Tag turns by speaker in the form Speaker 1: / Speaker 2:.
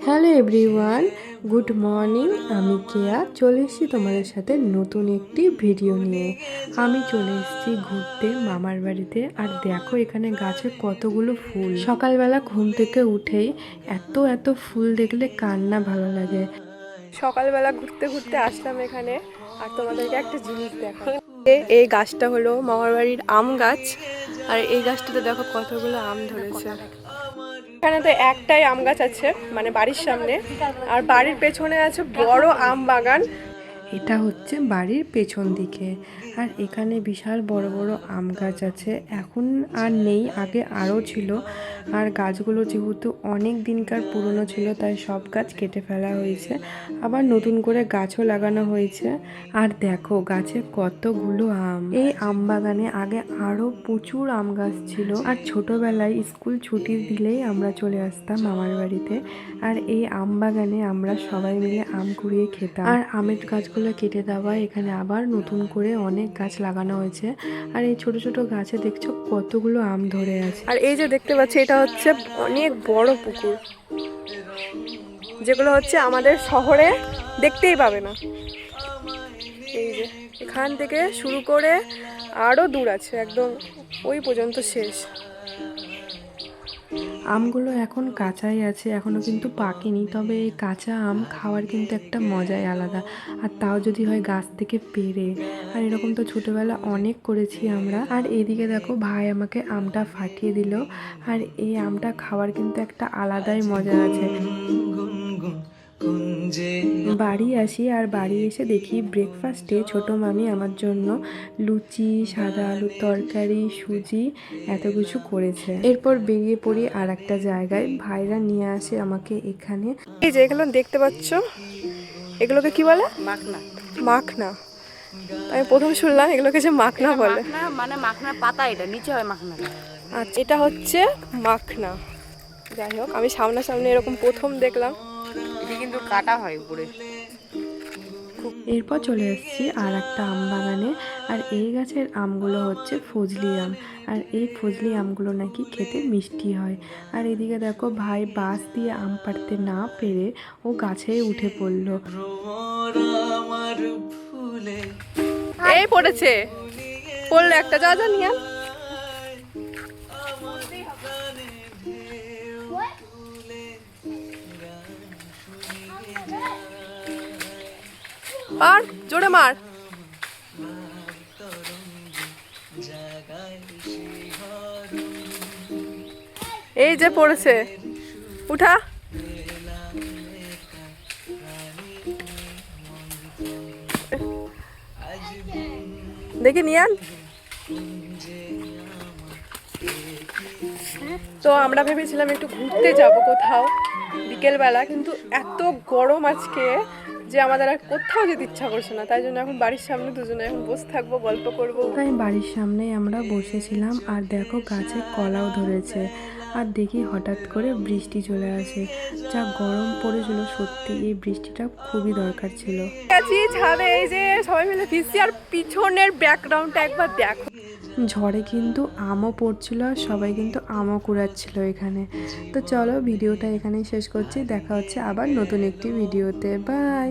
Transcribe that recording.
Speaker 1: Hello everyone, good morning. আমি কেয়া চলে এসেছি তোমাদের সাথে নতুন একটি ভিডিও নিয়ে। আমি চলে এসেছি ঘুরতে মামার বাড়িতে। আর দেখো এখানে গাছে কতগুলো ফুল। সকালবেলা ঘুম থেকে উঠেই এত এত ফুল দেখলে কার না ভালো লাগে। সকালবেলা ঘুরতে ঘুরতে আসলাম এখানে, আর তোমাদেরকে একটা জিনিস দেখো। এই গাছটা হলো মামার বাড়ির আম গাছ, আর এই গাছটাতে দেখো কতগুলো আম ধরেছে। এখানে তো একটাই আম গাছ আছে, মানে বাড়ির সামনে, আর বাড়ির পেছনে আছে বড় আম বাগান। এটা হচ্ছে বাড়ির পেছন দিকে, আর এখানে বিশাল বড় বড় আম গাছ আছে। এখন আর নেই, আগে আরও ছিল। আর গাছগুলো যেহেতু অনেক দিনকার পুরনো ছিল, তাই সব গাছ কেটে ফেলা হয়েছে, আবার নতুন করে গাছও লাগানো হয়েছে। আর দেখো গাছে কতগুলো আম। এই আম বাগানে আগে আরও প্রচুর আম গাছ ছিল। আর ছোটবেলায় স্কুল ছুটি দিলেই আমরা চলে আসতাম মামার বাড়িতে, আর এই আম বাগানে আমরা সবাই মিলে আম কুড়িয়ে খেতাম। আর আমের গাছগুলো কেটে দেওয়ায় এখানে আবার নতুন করে অনেক গাছ লাগানো হয়েছে। আর এই ছোট ছোট গাছে দেখছো কতগুলো আম ধরে আছে। আর এই যে দেখতে পাচ্ছি, এটা হচ্ছে অনেক বড় পুকুর, যেগুলো হচ্ছে আমাদের শহরে দেখতেই পাবে না। এই যে এখান থেকে শুরু করে আরও দূর আছে, একদম ওই পর্যন্ত শেষ। আমগুলো এখন কাঁচাই আছে, এখনও কিন্তু পাকেনি। তবে এই কাঁচা আম খাওয়ার কিন্তু একটা মজাই আলাদা, আর তাও যদি হয় গাছ থেকে পেড়ে। আর এরকম তো ছোটোবেলা অনেক করেছি আমরা। আর এদিকে দেখো ভাই আমাকে আমটা ফাটিয়ে দিল, আর এই আমটা খাওয়ার কিন্তু একটা আলাদাই মজা আছে। বাড়ি আসি, আর বাড়ি এসে দেখি ব্রেকফাস্টে ছোটো মামি আমার জন্য লুচি, সাদা আলুর তরকারি, সুজি এত কিছু করেছে। এরপর বেরিয়ে পড়ি আর একটা জায়গায়, ভাইরা নিয়ে আসে আমাকে এখানে। এই যে এগুলো দেখতে পাচ্ছ, এগুলোকে কি বলে?
Speaker 2: মাখনা।
Speaker 1: মাখনা। আমি প্রথম শুনলাম এগুলোকে যে মাখনা বলে।
Speaker 2: মানে মাখনার পাতা, এটা নিচে হয় মাখনা।
Speaker 1: আচ্ছা, এটা হচ্ছে মাখনা। যাই হোক, আমি সামনাসামনি এরকম প্রথম দেখলাম।
Speaker 2: এটা কিন্তু কাটা হয় উপরে।
Speaker 1: এরপর চলে এসেছি আর একটা আম বাগানে, আর এই গাছের আমগুলো হচ্ছে ফজলি আম। আর এই ফজলি আমগুলো নাকি খেতে মিষ্টি হয়। আর এদিকে দেখো ভাই বাঁশ দিয়ে আম পাড়তে না পেরে ও গাছেই উঠে পড়লো। এই পড়েছে, পড়লো একটা, যা যা নিয়ে। আর জোরে মার। এই যে পড়েছে, উঠা। দেখি নিয়ান। তো আমরা ভেবেছিলাম একটু ঘুরতে যাব কোথাও বিকেলবেলা, কিন্তু এত গরম আজকে যে আমাদের আর কোথাও যেতে ইচ্ছা করছে না। তাই জন্য এখন বাড়ির সামনে দুজনে এখন বসে থাকবো, গল্প করবো। তাই বাড়ির সামনেই আমরা বসেছিলাম, আর দেখো গাছে কলাও ধরেছে। আর দেখি হঠাৎ করে বৃষ্টি চলে আসে। যা গরম পড়েছিল, সত্যি এই বৃষ্টিটা খুবই দরকার ছিল। ছাদে এই যে সবাই মিলে ভিজছি, আর পিছনের ব্যাকগ্রাউন্ডটা একবার দেখো। ঝড়ে কিন্তু আমও পড়ছিল, আর সবাই কিন্তু আমও কুড়াচ্ছিল এখানে। তো চলো ভিডিওটা এখানেই শেষ করছি, দেখা হচ্ছে আবার নতুন একটি ভিডিওতে। বাই।